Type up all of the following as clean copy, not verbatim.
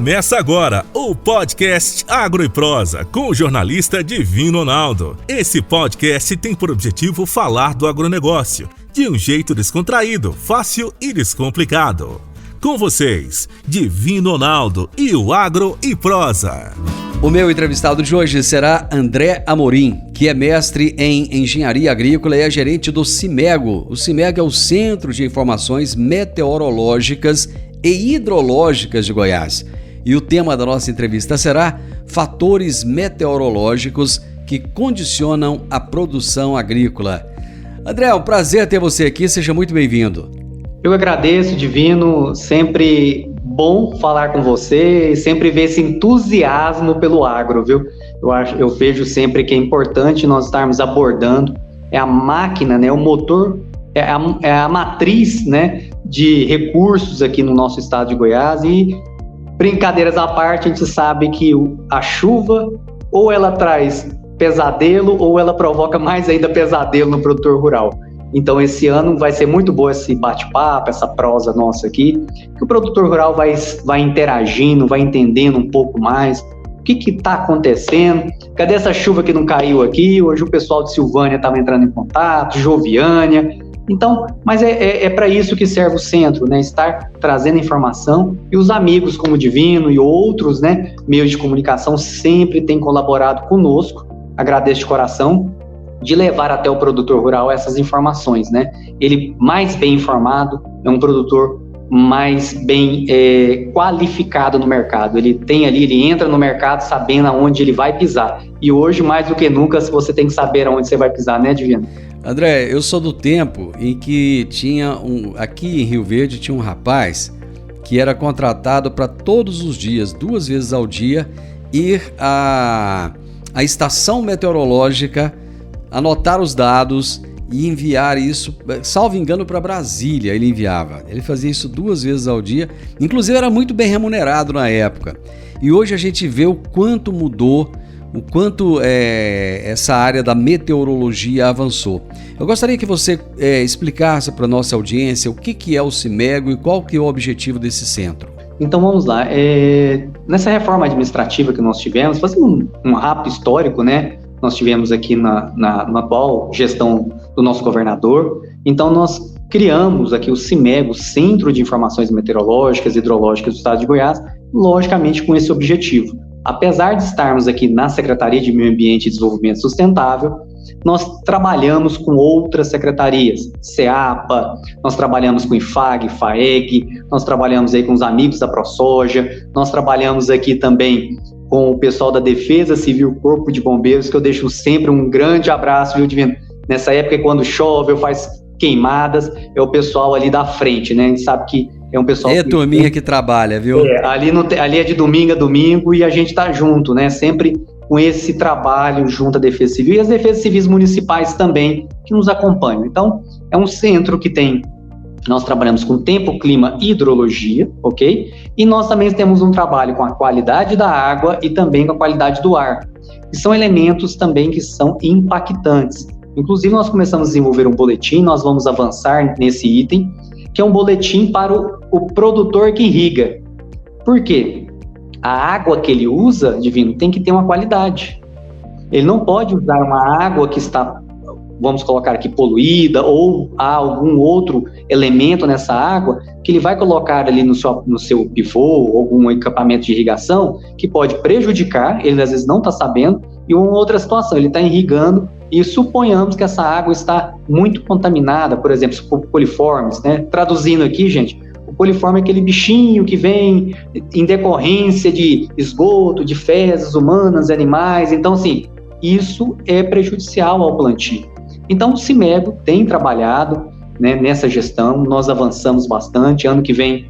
Começa agora o podcast Agro e Prosa com o jornalista Divino Ronaldo. Esse podcast tem por objetivo falar do agronegócio de um jeito descontraído, fácil e descomplicado. Com vocês, Divino Ronaldo e o Agro e Prosa. O meu entrevistado de hoje será André Amorim, que é mestre em Engenharia Agrícola e é gerente do CIMEGO. O CIMEGO é o Centro de Informações Meteorológicas e Hidrológicas de Goiás. E o tema da nossa entrevista será fatores meteorológicos que condicionam a produção agrícola. André, é um prazer ter você aqui, seja muito bem-vindo. Eu agradeço, Divino, sempre bom falar com você e sempre ver esse entusiasmo pelo agro, viu? Eu vejo sempre que é importante nós estarmos abordando, é a máquina, né, o motor, é a matriz, né, de recursos aqui no nosso estado de Goiás. E brincadeiras à parte, a gente sabe que a chuva ou ela traz pesadelo ou ela provoca mais ainda pesadelo no produtor rural. Então esse ano vai ser muito bom esse bate-papo, essa prosa nossa aqui, que o produtor rural vai interagindo, vai entendendo um pouco mais o que está acontecendo, cadê essa chuva que não caiu aqui, hoje o pessoal de Silvânia estava entrando em contato, Joviânia. Então, mas é para isso que serve o centro, né? Estar trazendo informação, e os amigos como o Divino e outros, né, meios de comunicação sempre têm colaborado conosco, agradeço de coração, de levar até o produtor rural essas informações, né? Ele mais bem informado é um produtor mais bem qualificado no mercado. Ele entra no mercado sabendo aonde ele vai pisar. E hoje, mais do que nunca, você tem que saber aonde você vai pisar, né, Divino? André, eu sou do tempo em que aqui em Rio Verde tinha um rapaz que era contratado para todos os dias, 2 vezes ao dia, ir à estação meteorológica, anotar os dados e enviar isso, salvo engano, para Brasília. Ele enviava. Ele fazia isso 2 vezes ao dia, inclusive era muito bem remunerado na época. E hoje a gente vê o quanto mudou, o quanto essa área da meteorologia avançou. Eu gostaria que você explicasse para a nossa audiência o que é o CIMEGO e qual que é o objetivo desse centro. Então vamos lá. Nessa reforma administrativa que nós tivemos, fazendo um rápido histórico, né? Nós tivemos aqui na atual gestão do nosso governador. Então nós criamos aqui o CIMEGO, Centro de Informações Meteorológicas e Hidrológicas do Estado de Goiás, logicamente com esse objetivo. Apesar de estarmos aqui na Secretaria de Meio Ambiente e Desenvolvimento Sustentável, nós trabalhamos com outras secretarias, CEAPA, nós trabalhamos com IFAG, FAEG, nós trabalhamos aí com os amigos da ProSoja, nós trabalhamos aqui também com o pessoal da Defesa Civil, Corpo de Bombeiros, que eu deixo sempre um grande abraço, viu, Divino? Nessa época, quando chove ou faz queimadas, é o pessoal ali da frente, né? A gente sabe que é um pessoal... É a turminha que trabalha, viu? Ali é de domingo a domingo e a gente tá junto, né? Sempre com esse trabalho junto à Defesa Civil e as Defesas Civis municipais também, que nos acompanham. Então, é um centro que nós trabalhamos com tempo, clima e hidrologia, ok? E nós também temos um trabalho com a qualidade da água e também com a qualidade do ar, que são elementos também que são impactantes. Inclusive, nós começamos a desenvolver um boletim, nós vamos avançar nesse item, que é um boletim para o produtor que irriga. Por quê? A água que ele usa, Divino, tem que ter uma qualidade. Ele não pode usar uma água que está, vamos colocar aqui, poluída, ou há algum outro elemento nessa água que ele vai colocar ali no seu pivô, ou algum equipamento de irrigação, que pode prejudicar, ele às vezes não está sabendo, e uma outra situação, ele está irrigando e suponhamos que essa água está muito contaminada, por exemplo, por coliformes, né? Traduzindo aqui, gente, o coliforme é aquele bichinho que vem em decorrência de esgoto, de fezes humanas, animais. Então, assim, isso é prejudicial ao plantio. Então, o CIMEGO tem trabalhado, né, nessa gestão, nós avançamos bastante. Ano que vem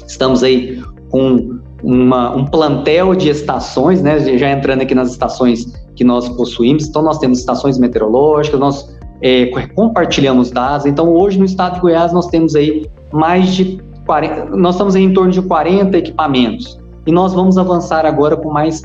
estamos aí com um plantel de estações, né, já entrando aqui nas estações que nós possuímos. Então, nós temos estações meteorológicas, nós compartilhamos dados. Então, hoje no estado de Goiás nós temos aí mais de 40, nós estamos aí em torno de 40 equipamentos. E nós vamos avançar agora com mais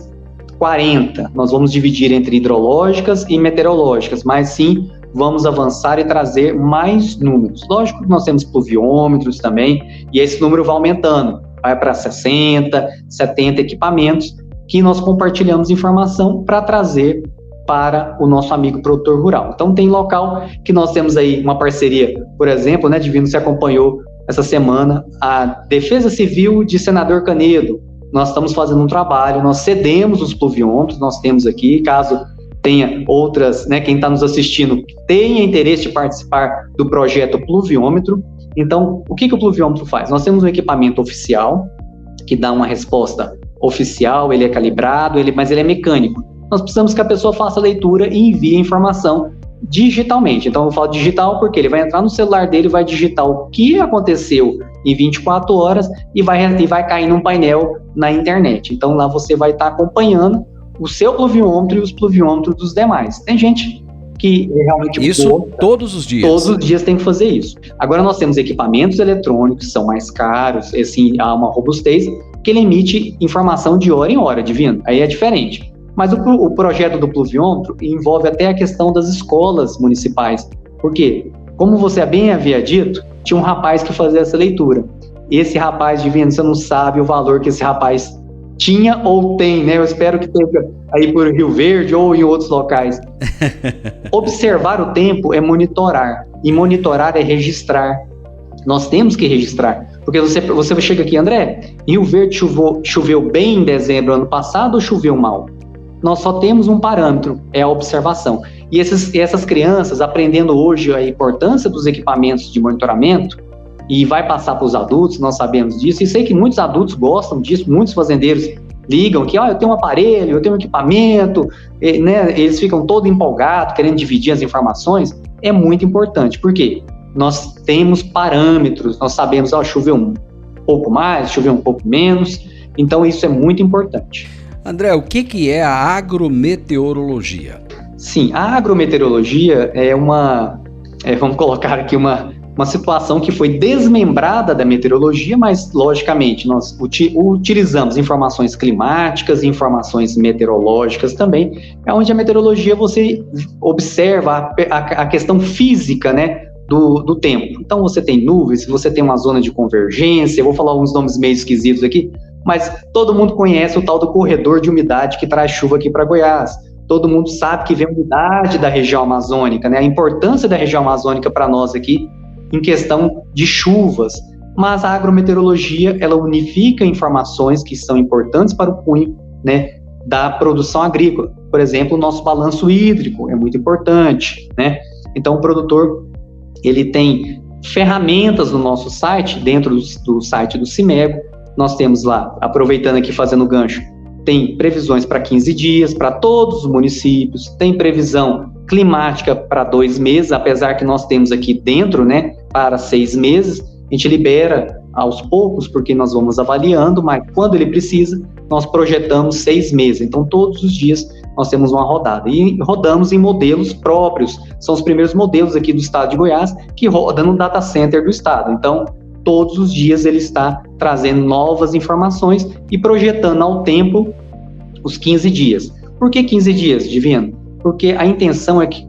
40. Nós vamos dividir entre hidrológicas e meteorológicas, mas sim, vamos avançar e trazer mais números. Lógico que nós temos pluviômetros também, e esse número vai aumentando. vai para 60, 70 equipamentos que nós compartilhamos informação para trazer para o nosso amigo produtor rural. Então tem local que nós temos aí uma parceria, por exemplo, né, Divino, você acompanhou essa semana a Defesa Civil de Senador Canedo. Nós estamos fazendo um trabalho, nós cedemos os pluviômetros, nós temos aqui, caso tenha outras, né, quem está nos assistindo tenha interesse de participar do projeto Pluviômetro. Então, o que o pluviômetro faz? Nós temos um equipamento oficial que dá uma resposta oficial, ele é calibrado, mas ele é mecânico. Nós precisamos que a pessoa faça a leitura e envie a informação digitalmente. Então, eu falo digital porque ele vai entrar no celular dele, vai digitar o que aconteceu em 24 horas e vai cair num painel na internet. Então, lá você vai estar acompanhando o seu pluviômetro e os pluviômetros dos demais. Tem gente que realmente... Isso todos os dias? Todos os dias tem que fazer isso. Agora, nós temos equipamentos eletrônicos que são mais caros, assim, há uma robustez, que ele emite informação de hora em hora, Divino. Aí é diferente. Mas o projeto do pluviômetro envolve até a questão das escolas municipais. Por quê? Como você bem havia dito, tinha um rapaz que fazia essa leitura. Esse rapaz, Divino, você não sabe o valor que esse rapaz tinha ou tem, né? Eu espero que esteja aí por Rio Verde ou em outros locais. Observar o tempo é monitorar. E monitorar é registrar. Nós temos que registrar. Porque você chega aqui, André, Rio Verde choveu bem em dezembro ano passado ou choveu mal? Nós só temos um parâmetro, é a observação. E essas crianças, aprendendo hoje a importância dos equipamentos de monitoramento, e vai passar para os adultos, nós sabemos disso, e sei que muitos adultos gostam disso, muitos fazendeiros ligam que, eu tenho um aparelho, eu tenho um equipamento, né, eles ficam todos empolgados, querendo dividir as informações, é muito importante. Por quê? Nós temos parâmetros, nós sabemos, choveu um pouco mais, choveu um pouco menos, então isso é muito importante. André, o que é a agrometeorologia? Sim, a agrometeorologia é vamos colocar aqui uma situação que foi desmembrada da meteorologia, mas, logicamente, nós utilizamos informações climáticas, informações meteorológicas também, é onde a meteorologia você observa a questão física, né, do tempo. Então, você tem nuvens, você tem uma zona de convergência, eu vou falar uns nomes meio esquisitos aqui, mas todo mundo conhece o tal do corredor de umidade que traz chuva aqui para Goiás. Todo mundo sabe que vem umidade da região amazônica, né? A importância da região amazônica para nós aqui em questão de chuvas. Mas a agrometeorologia, ela unifica informações que são importantes para o cunho, né, da produção agrícola. Por exemplo, o nosso balanço hídrico é muito importante, né? Então, o produtor, ele tem ferramentas no nosso site, dentro do site do CIMEGO. Nós temos lá, aproveitando aqui, fazendo o gancho, tem previsões para 15 dias, para todos os municípios, tem previsão climática para 2 meses, apesar que nós temos aqui dentro, né, para 6 meses, a gente libera aos poucos, porque nós vamos avaliando, mas quando ele precisa, nós projetamos 6 meses. Então, todos os dias nós temos uma rodada. E rodamos em modelos próprios, são os primeiros modelos aqui do estado de Goiás, que rodam no data center do estado. Então, todos os dias ele está trazendo novas informações e projetando ao tempo os 15 dias. Por que 15 dias, Divino? Porque a intenção é que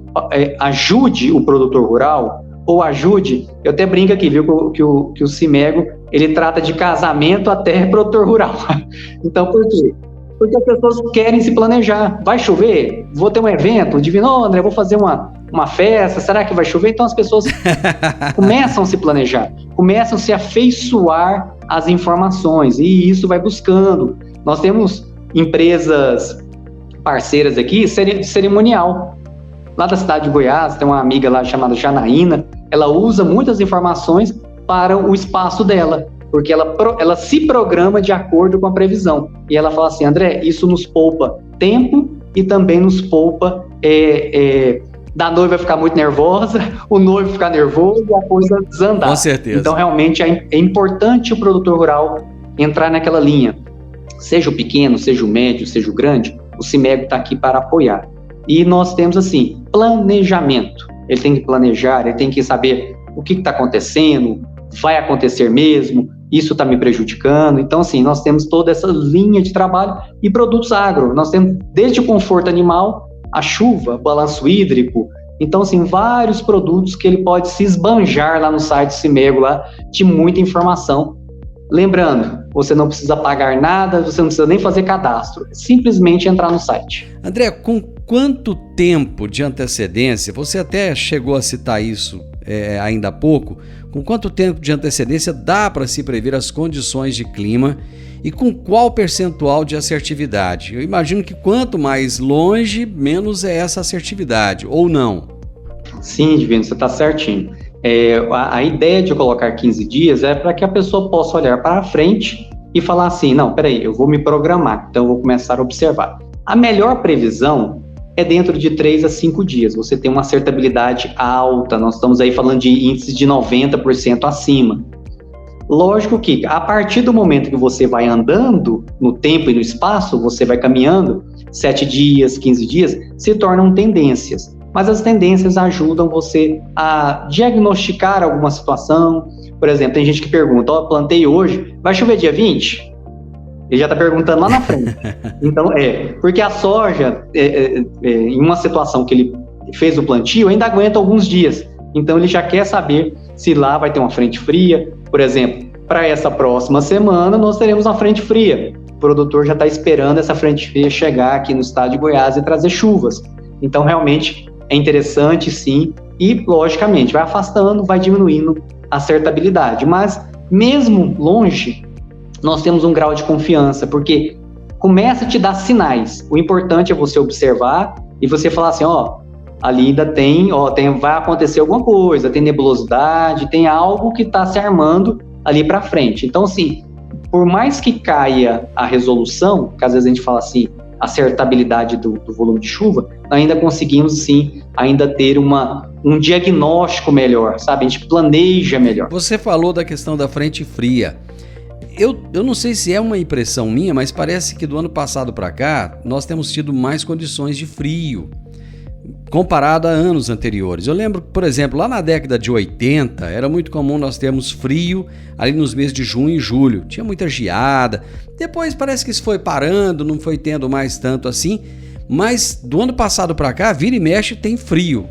ajude o produtor rural, ou ajude, eu até brinco aqui, viu, que o CIMEGO, ele trata de casamento até produtor rural. Então, por quê? Porque as pessoas querem se planejar. Vai chover? Vou ter um evento? Divino, André, vou fazer uma festa, será que vai chover? Então as pessoas começam a se planejar, começam a se afeiçoar às informações, e isso vai buscando. Nós temos empresas parceiras aqui, cerimonial. Lá da cidade de Goiás, tem uma amiga lá chamada Janaína, ela usa muitas informações para o espaço dela, porque ela se programa de acordo com a previsão. E ela fala assim, André, isso nos poupa tempo e também nos poupa da noiva ficar muito nervosa, o noivo ficar nervoso e a coisa desandar. Com certeza. Então, realmente, é importante o produtor rural entrar naquela linha. Seja o pequeno, seja o médio, seja o grande, o CIMEGO está aqui para apoiar. E nós temos, assim, planejamento. Ele tem que planejar, ele tem que saber o que está acontecendo, vai acontecer mesmo, isso está me prejudicando. Então, assim, nós temos toda essa linha de trabalho e produtos agro. Nós temos desde o conforto animal, a chuva, balanço hídrico. Então, assim, vários produtos que ele pode se esbanjar lá no site do CIMEGO, lá, de muita informação. Lembrando, você não precisa pagar nada, você não precisa nem fazer cadastro, simplesmente entrar no site. André, com quanto tempo de antecedência, você até chegou a citar isso ainda há pouco, com quanto tempo de antecedência dá para se prever as condições de clima e com qual percentual de assertividade? Eu imagino que quanto mais longe, menos é essa assertividade, ou não? Sim, Divino, você está certinho. A ideia de colocar 15 dias é para que a pessoa possa olhar para frente e falar assim, não, peraí, eu vou me programar, então eu vou começar a observar. A melhor previsão é dentro de 3 a 5 dias, você tem uma acertabilidade alta, nós estamos aí falando de índices de 90% acima. Lógico que a partir do momento que você vai andando no tempo e no espaço, você vai caminhando, 7 dias, 15 dias, se tornam tendências. Mas as tendências ajudam você a diagnosticar alguma situação. Por exemplo, tem gente que pergunta, plantei hoje, vai chover dia 20? Ele já está perguntando lá na frente. Então, porque a soja, em uma situação que ele fez o plantio, ainda aguenta alguns dias. Então, ele já quer saber se lá vai ter uma frente fria. Por exemplo, para essa próxima semana, nós teremos uma frente fria. O produtor já está esperando essa frente fria chegar aqui no estado de Goiás e trazer chuvas. Então, realmente, é interessante, sim, e, logicamente, vai afastando, vai diminuindo a acertabilidade. Mas, mesmo longe, nós temos um grau de confiança, porque começa a te dar sinais. O importante é você observar e você falar assim, ali ainda vai acontecer alguma coisa, tem nebulosidade, tem algo que está se armando ali para frente. Então, assim, por mais que caia a resolução, que às vezes a gente fala assim, acertabilidade do volume de chuva, ainda conseguimos, sim, ainda ter um diagnóstico melhor, sabe? A gente planeja melhor. Você falou da questão da frente fria. Eu não sei se é uma impressão minha, mas parece que do ano passado para cá, nós temos tido mais condições de frio, comparado a anos anteriores. Eu lembro, por exemplo, lá na década de 80, era muito comum nós termos frio ali nos meses de junho e julho. Tinha muita geada. Depois parece que isso foi parando, não foi tendo mais tanto assim. Mas do ano passado para cá, vira e mexe, tem frio.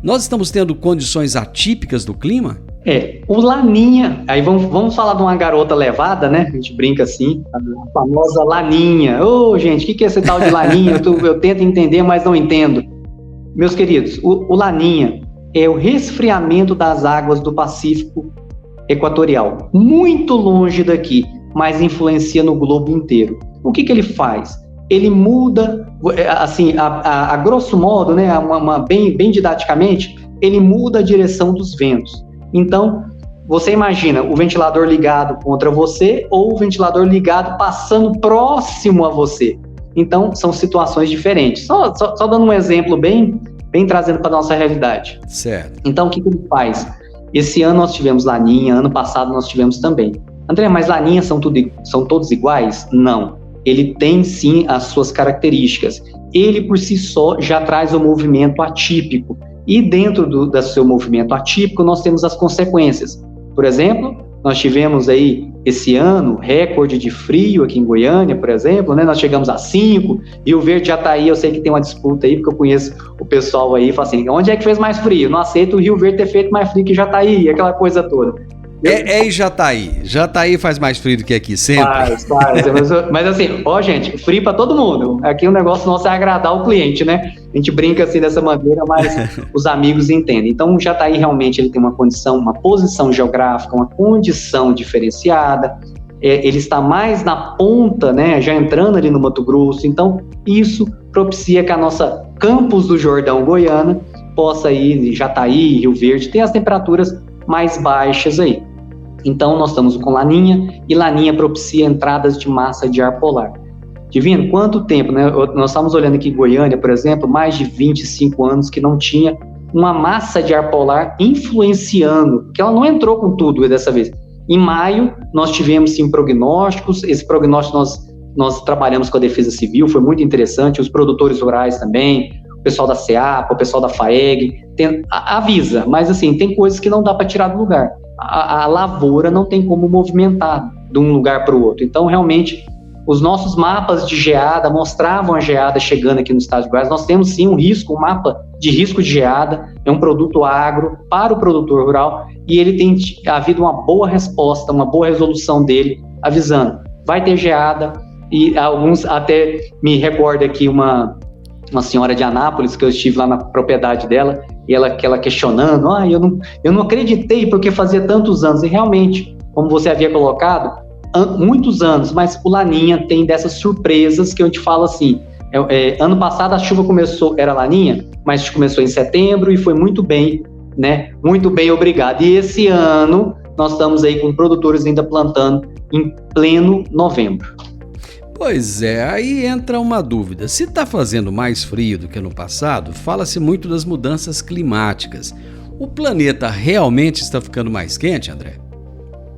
Nós estamos tendo condições atípicas do clima? O Laninha, aí vamos falar de uma garota levada, né? A gente brinca assim, a famosa Laninha. Gente, o que é esse tal de Laninha? Eu tento entender, mas não entendo. Meus queridos, o Laninha é o resfriamento das águas do Pacífico Equatorial, muito longe daqui, mas influencia no globo inteiro. O que ele faz? Ele muda, assim, a grosso modo, né, bem didaticamente, ele muda a direção dos ventos. Então, você imagina o ventilador ligado contra você ou o ventilador ligado passando próximo a você. Então, são situações diferentes. Só dando um exemplo bem trazendo para a nossa realidade. Certo. Então, o que ele faz? Esse ano nós tivemos Laninha, ano passado nós tivemos também. André, mas Laninha são todos iguais? Não. Ele tem, sim, as suas características. Ele, por si só, já traz um movimento atípico. E dentro do seu movimento atípico, nós temos as consequências. Por exemplo, nós tivemos aí, esse ano, recorde de frio aqui em Goiânia, por exemplo, né? Nós chegamos a 5, Rio Verde já está aí, eu sei que tem uma disputa aí, porque eu conheço o pessoal aí, fala assim, onde é que fez mais frio? Não aceito o Rio Verde ter feito mais frio que Jataí, aquela coisa toda. E Jataí? Jataí faz mais frio do que aqui, sempre. Faz. Mas assim, gente, frio para todo mundo. Aqui o negócio nosso é agradar o cliente, né? A gente brinca assim dessa maneira, mas os amigos entendem. Então, o Jataí realmente ele tem uma condição, uma posição geográfica, uma condição diferenciada. Ele está mais na ponta, né? Já entrando ali no Mato Grosso. Então, isso propicia que a nossa Campos do Jordão Goiana possa ir, Jataí, Rio Verde, ter as temperaturas mais baixas aí. Então, nós estamos com Laninha, e Laninha propicia entradas de massa de ar polar. Divino, quanto tempo, né? Nós estamos olhando aqui em Goiânia, por exemplo, mais de 25 anos que não tinha uma massa de ar polar influenciando, porque ela não entrou com tudo dessa vez. Em maio, nós tivemos, sim, prognósticos. Esse prognóstico nós trabalhamos com a Defesa Civil, foi muito interessante, os produtores rurais também, o pessoal da SEAPA, o pessoal da FAEG, avisa, mas assim, tem coisas que não dá para tirar do lugar. A lavoura não tem como movimentar de um lugar para o outro. Então, realmente, os nossos mapas de geada mostravam a geada chegando aqui no estado de Goiás. Nós temos, sim, um mapa de risco de geada. é um produto agro para o produtor rural e ele tem havido uma boa resposta, uma boa resolução dele, avisando, vai ter geada, e alguns até me recorda aqui uma senhora de Anápolis, que eu estive lá na propriedade dela, e ela questionando, eu não acreditei porque fazia tantos anos, e realmente, como você havia colocado, muitos anos, mas o Laninha tem dessas surpresas que eu te falo assim, ano passado a chuva era Laninha, mas começou em setembro e foi muito bem, né? Muito bem, obrigado. E esse ano nós estamos aí com produtores ainda plantando em pleno novembro. Pois é, aí entra uma dúvida. Se está fazendo mais frio do que no passado, fala-se muito das mudanças climáticas. O planeta realmente está ficando mais quente, André?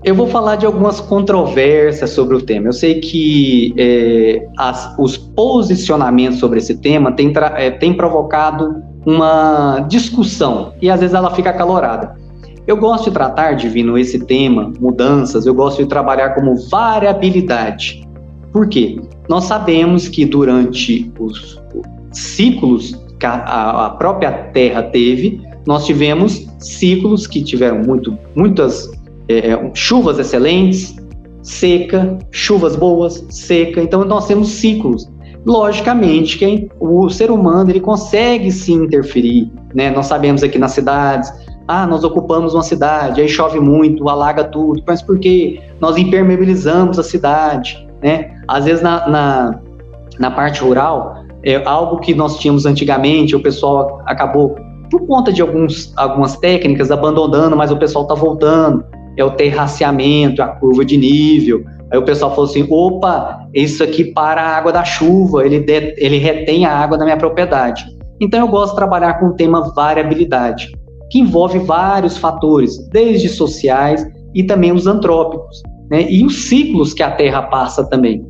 Eu vou falar de algumas controvérsias sobre o tema. Eu sei que os posicionamentos sobre esse tema têm provocado uma discussão e às vezes ela fica acalorada. Eu gosto de tratar, Divino, esse tema, mudanças, eu gosto de trabalhar como variabilidade. Por quê? Nós sabemos que durante os ciclos que a própria Terra teve, nós tivemos ciclos que tiveram muitas chuvas excelentes, seca, chuvas boas, seca. Então, nós temos ciclos. Logicamente, que o ser humano ele consegue sim interferir, né? Nós sabemos aqui nas cidades, nós ocupamos uma cidade, aí chove muito, alaga tudo, mas por quê? Nós impermeabilizamos a cidade, né? Às vezes na parte rural, algo que nós tínhamos antigamente, o pessoal acabou, por conta de algumas técnicas, abandonando, mas o pessoal está voltando, é o terraceamento, a curva de nível. Aí o pessoal falou assim, opa, isso aqui para a água da chuva, ele retém a água da minha propriedade. Então eu gosto de trabalhar com o tema variabilidade, que envolve vários fatores, desde sociais e também os antrópicos, né? E os ciclos que a Terra passa também.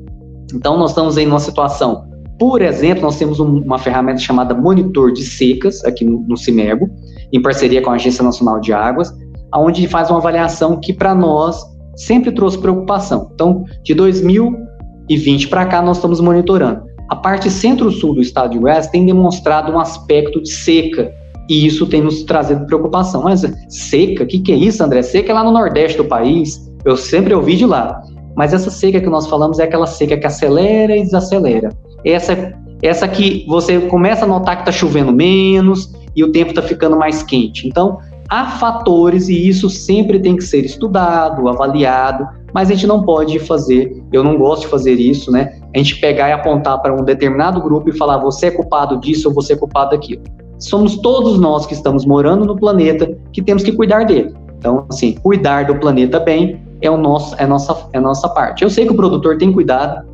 Então nós estamos em uma situação, por exemplo, nós temos uma ferramenta chamada Monitor de Secas, aqui no Cimergo, em parceria com a Agência Nacional de Águas, onde faz uma avaliação que para nós sempre trouxe preocupação. Então, de 2020 para cá, nós estamos monitorando. A parte centro-sul do estado de Goiás tem demonstrado um aspecto de seca, e isso tem nos trazido preocupação. Mas seca? O que é isso, André? Seca é lá no nordeste do país, eu sempre ouvi de lá. Mas essa seca que nós falamos é aquela seca que acelera e desacelera. Essa que você começa a notar que está chovendo menos e o tempo está ficando mais quente. Então, há fatores e isso sempre tem que ser estudado, avaliado, mas a gente não pode fazer, eu não gosto de fazer isso, né? A gente pegar e apontar para um determinado grupo e falar, você é culpado disso ou você é culpado daquilo. Somos todos nós que estamos morando no planeta que temos que cuidar dele. Então, assim, cuidar do planeta bem é a nossa parte. Eu sei que o produtor tem cuidado,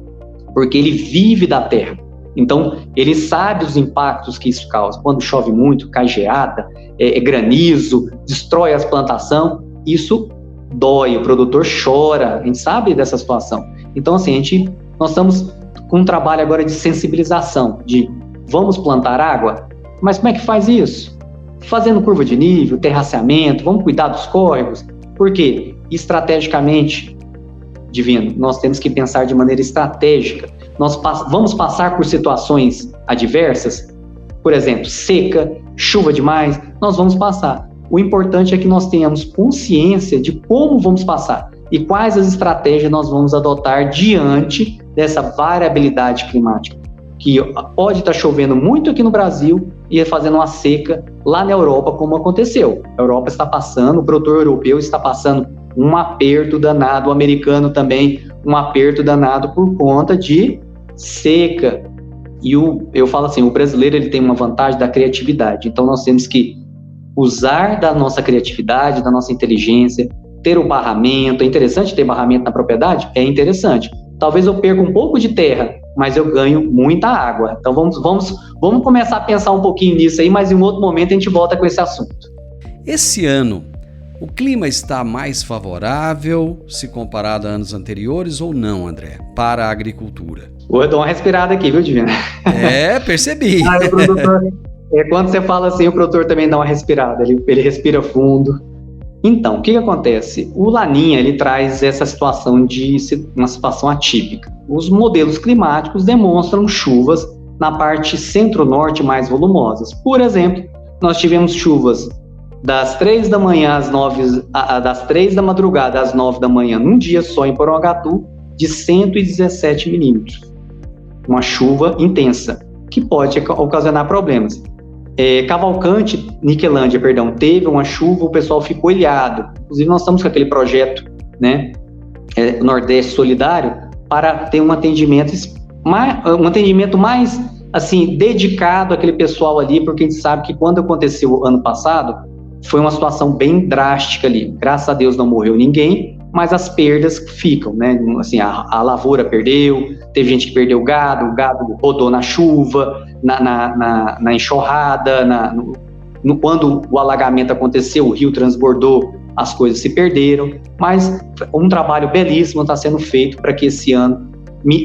porque ele vive da terra. Então, ele sabe os impactos que isso causa. Quando chove muito, cai geada, granizo, destrói as plantações, isso dói, o produtor chora, a gente sabe dessa situação. Então, assim, nós estamos com um trabalho agora de sensibilização, de vamos plantar água, mas como é que faz isso? Fazendo curva de nível, terraceamento, vamos cuidar dos córregos, porque estrategicamente, Divino, nós temos que pensar de maneira estratégica. Nós vamos passar por situações adversas, por exemplo, seca, chuva demais, nós vamos passar. O importante é que nós tenhamos consciência de como vamos passar e quais as estratégias nós vamos adotar diante dessa variabilidade climática, que pode estar chovendo muito aqui no Brasil e fazendo uma seca lá na Europa, como aconteceu. A Europa está passando, o produtor europeu está passando um aperto danado, o americano também, um aperto danado por conta de seca. E eu falo assim, o brasileiro ele tem uma vantagem da criatividade, então nós temos que usar da nossa criatividade, da nossa inteligência, ter o barramento. É interessante ter barramento na propriedade? É interessante. Talvez eu perca um pouco de terra, mas eu ganho muita água. Então vamos começar a pensar um pouquinho nisso aí, mas em um outro momento a gente volta com esse assunto. Esse ano, o clima está mais favorável, se comparado a anos anteriores ou não, André, para a agricultura? Eu dou uma respirada aqui, viu, Divino? Percebi. O produtor, quando você fala assim, o produtor também dá uma respirada, ele respira fundo. Então, o que acontece? O Laninha, ele traz essa situação de uma situação atípica. Os modelos climáticos demonstram chuvas na parte centro-norte mais volumosas. Por exemplo, nós tivemos chuvas das 3 da manhã às 9, das 3 da madrugada às 9 da manhã, num dia só em Porongatu, de 117 milímetros. Uma chuva intensa, que pode ocasionar problemas. Cavalcante, Niquelândia, teve uma chuva, o pessoal ficou ilhado. Inclusive, nós estamos com aquele projeto, né, Nordeste Solidário, para ter um atendimento mais assim, dedicado àquele pessoal ali, porque a gente sabe que quando aconteceu ano passado, foi uma situação bem drástica ali. Graças a Deus não morreu ninguém, mas as perdas ficam, né? Assim, a lavoura perdeu, teve gente que perdeu o gado rodou na chuva, na enxurrada, quando o alagamento aconteceu, o rio transbordou, as coisas se perderam, mas um trabalho belíssimo está sendo feito para que esse ano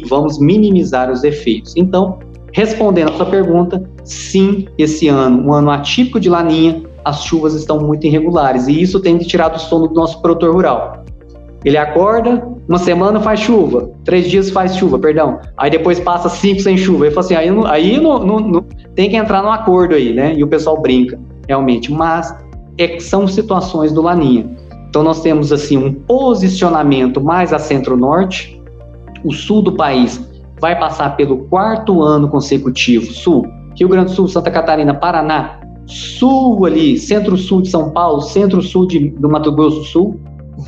vamos minimizar os efeitos. Então, respondendo a sua pergunta, sim, esse ano, um ano atípico de Laninha, as chuvas estão muito irregulares, e isso tem tirado o sono do nosso produtor rural. Ele acorda, uma semana faz chuva, 3 dias faz chuva, aí depois passa 5 sem chuva, ele fala assim, aí não tem que entrar num acordo aí, né? E o pessoal brinca, realmente, mas são situações do Laninha. Então nós temos assim um posicionamento mais a centro-norte, o sul do país vai passar pelo 4º ano consecutivo, sul, Rio Grande do Sul, Santa Catarina, Paraná, sul ali, centro-sul de São Paulo, centro-sul do Mato Grosso do Sul,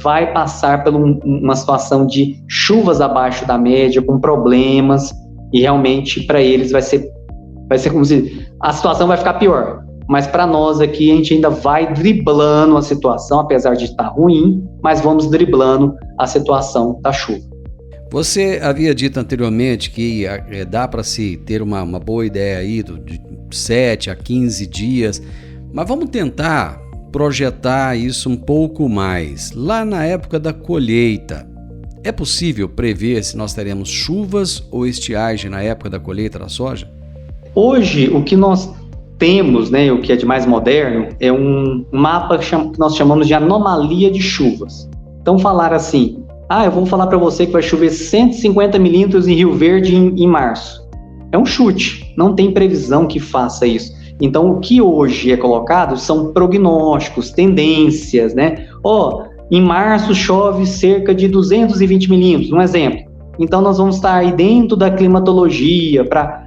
vai passar por uma situação de chuvas abaixo da média, com problemas, e realmente para eles vai ser como se a situação vai ficar pior. Mas para nós aqui a gente ainda vai driblando a situação, apesar de estar ruim, mas vamos driblando a situação da chuva. Você havia dito anteriormente que dá para se ter uma boa ideia aí de 7 a 15 dias, mas vamos tentar projetar isso um pouco mais. Lá na época da colheita, é possível prever se nós teremos chuvas ou estiagem na época da colheita da soja? Hoje, o que nós temos, né, o que é de mais moderno, é um mapa que nós chamamos de anomalia de chuvas. Então, falar assim, eu vou falar para você que vai chover 150 milímetros em Rio Verde em março. É um chute, não tem previsão que faça isso. Então, o que hoje é colocado são prognósticos, tendências, né? Em março chove cerca de 220 milímetros, um exemplo. Então, nós vamos estar aí dentro da climatologia para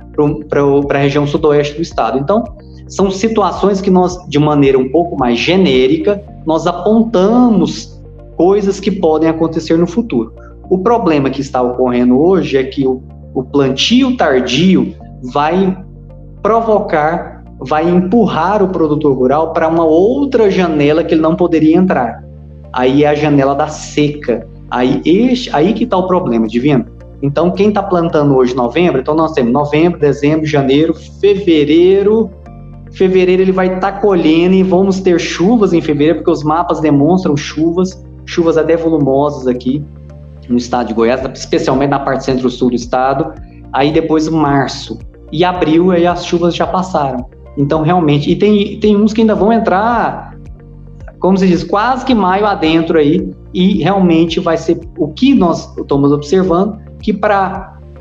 a região sudoeste do estado. Então, são situações que nós, de maneira um pouco mais genérica, nós apontamos coisas que podem acontecer no futuro. O problema que está ocorrendo hoje é que o plantio tardio vai empurrar o produtor rural para uma outra janela que ele não poderia entrar. Aí é a janela da seca. Aí que está o problema, Divino. Então, quem está plantando hoje novembro, então nós temos novembro, dezembro, janeiro, fevereiro ele vai estar colhendo e vamos ter chuvas em fevereiro, porque os mapas demonstram chuvas até volumosas aqui no estado de Goiás, especialmente na parte centro-sul do estado. Aí depois março e abril, aí as chuvas já passaram. Então, realmente, e tem uns que ainda vão entrar, como se diz, quase que maio adentro aí, e realmente vai ser o que nós estamos observando, que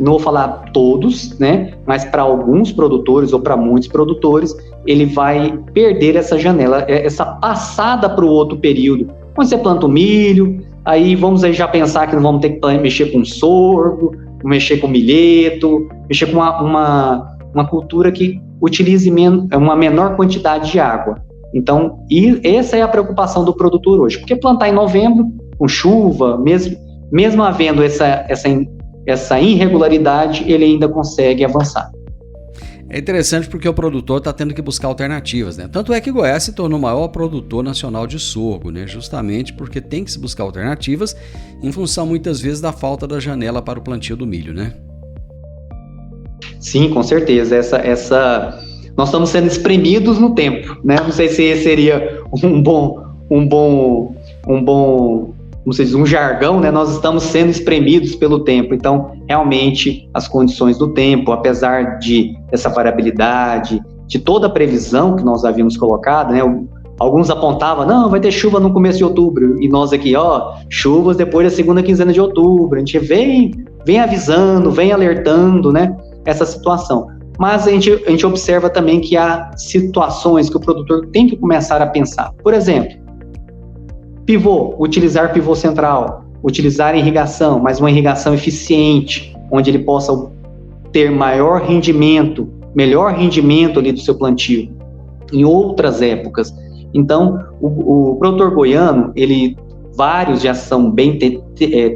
não vou falar todos, né, mas para alguns produtores ou para muitos produtores, ele vai perder essa janela, essa passada para o outro período. Quando você planta o milho, aí vamos aí já pensar que não vamos ter que mexer com sorgo, mexer com milheto, mexer com uma cultura que utilize uma menor quantidade de água. Então, essa é a preocupação do produtor hoje, porque plantar em novembro, com chuva, mesmo havendo essa irregularidade, ele ainda consegue avançar. É interessante porque o produtor está tendo que buscar alternativas, né? Tanto é que Goiás se tornou o maior produtor nacional de sorgo, né? Justamente porque tem que se buscar alternativas em função, muitas vezes, da falta da janela para o plantio do milho, né? Sim, com certeza. Nós estamos sendo espremidos no tempo, né? Não sei se esse seria um bom, como se diz, um jargão, né? Nós estamos sendo espremidos pelo tempo. Então, realmente, as condições do tempo, apesar dessa variabilidade, de toda a previsão que nós havíamos colocado, né? Alguns apontavam, não, vai ter chuva no começo de outubro. E nós aqui, chuvas depois da segunda quinzena de outubro. A gente vem avisando, vem alertando, né? Essa situação. Mas a gente observa também que há situações que o produtor tem que começar a pensar. Por exemplo, pivô, utilizar pivô central, utilizar irrigação, mas uma irrigação eficiente, onde ele possa ter maior rendimento, melhor rendimento ali do seu plantio em outras épocas. Então, o produtor goiano, vários já são bem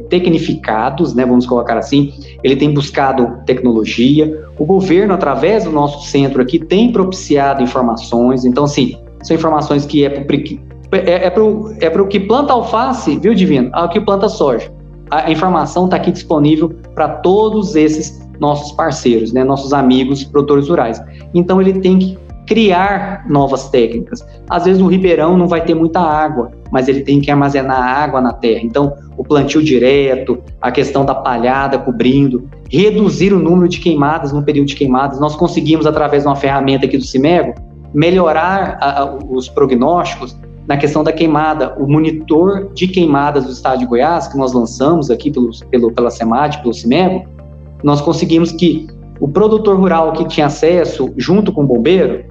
tecnificados, né, vamos colocar assim, ele tem buscado tecnologia, o governo, através do nosso centro aqui, tem propiciado informações, então, assim, são informações que para o que planta alface, viu, Divino? Ao que planta soja. A informação está aqui disponível para todos esses nossos parceiros, né, nossos amigos produtores rurais. Então, ele tem que criar novas técnicas. Às vezes, o ribeirão não vai ter muita água, mas ele tem que armazenar água na terra. Então, o plantio direto, a questão da palhada cobrindo, reduzir o número de queimadas no período de queimadas. Nós conseguimos, através de uma ferramenta aqui do Cimego, melhorar os prognósticos na questão da queimada. O monitor de queimadas do estado de Goiás, que nós lançamos aqui pela SEMAD, pelo Cimego, nós conseguimos que o produtor rural que tinha acesso, junto com o bombeiro,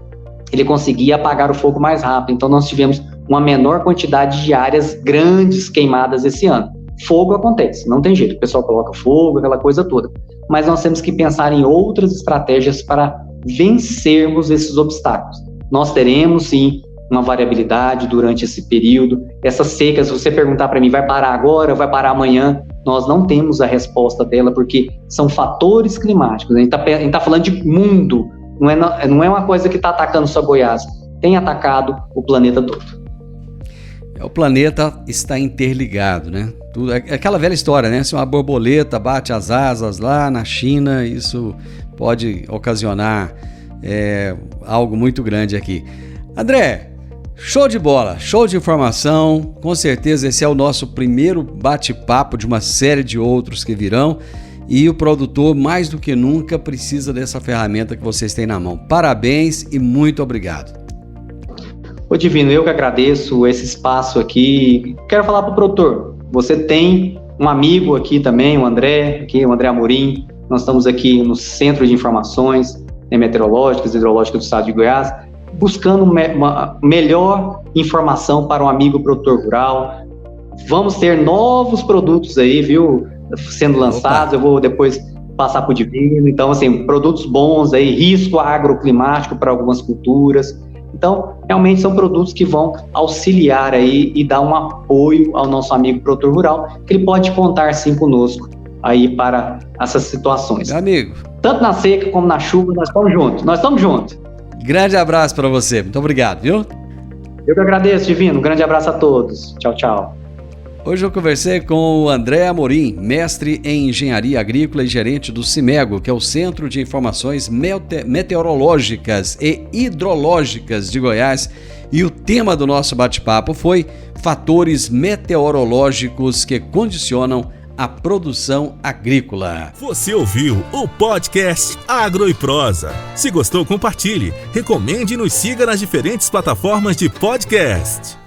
ele conseguia apagar o fogo mais rápido. Então, nós tivemos uma menor quantidade de áreas grandes queimadas esse ano. Fogo acontece, não tem jeito, o pessoal coloca fogo, aquela coisa toda. Mas nós temos que pensar em outras estratégias para vencermos esses obstáculos. Nós teremos, sim, uma variabilidade durante esse período. Essa seca, se você perguntar para mim, vai parar agora, vai parar amanhã? Nós não temos a resposta dela, porque são fatores climáticos. A gente está falando de mundo, não é uma coisa que está atacando só Goiás, tem atacado o planeta todo. O planeta está interligado, né? É aquela velha história, né? Se uma borboleta bate as asas lá na China, isso pode ocasionar algo muito grande aqui. André, show de bola, show de informação. Com certeza esse é o nosso primeiro bate-papo de uma série de outros que virão. E o produtor, mais do que nunca, precisa dessa ferramenta que vocês têm na mão. Parabéns e muito obrigado. Ô Divino, eu que agradeço esse espaço aqui. Quero falar para o produtor, você tem um amigo aqui também, o André Amorim. Nós estamos aqui no Centro de Informações Meteorológicas e Hidrológicas do Estado de Goiás, buscando uma melhor informação para um amigo produtor rural. Vamos ter novos produtos aí, viu, sendo lançados. Eu vou depois passar para o Divino. Então, assim, produtos bons aí, risco agroclimático para algumas culturas. Então, realmente são produtos que vão auxiliar aí e dar um apoio ao nosso amigo produtor rural, que ele pode contar sim conosco aí para essas situações. Meu amigo. Tanto na seca como na chuva, nós estamos juntos. Grande abraço para você, muito obrigado, viu? Eu que agradeço, Divino, um grande abraço a todos. Tchau, tchau. Hoje eu conversei com o André Amorim, mestre em Engenharia Agrícola e gerente do Cimego, que é o Centro de Informações Meteorológicas e Hidrológicas de Goiás. E o tema do nosso bate-papo foi fatores meteorológicos que condicionam a produção agrícola. Você ouviu o podcast Agro e Prosa. Se gostou, compartilhe, recomende e nos siga nas diferentes plataformas de podcast.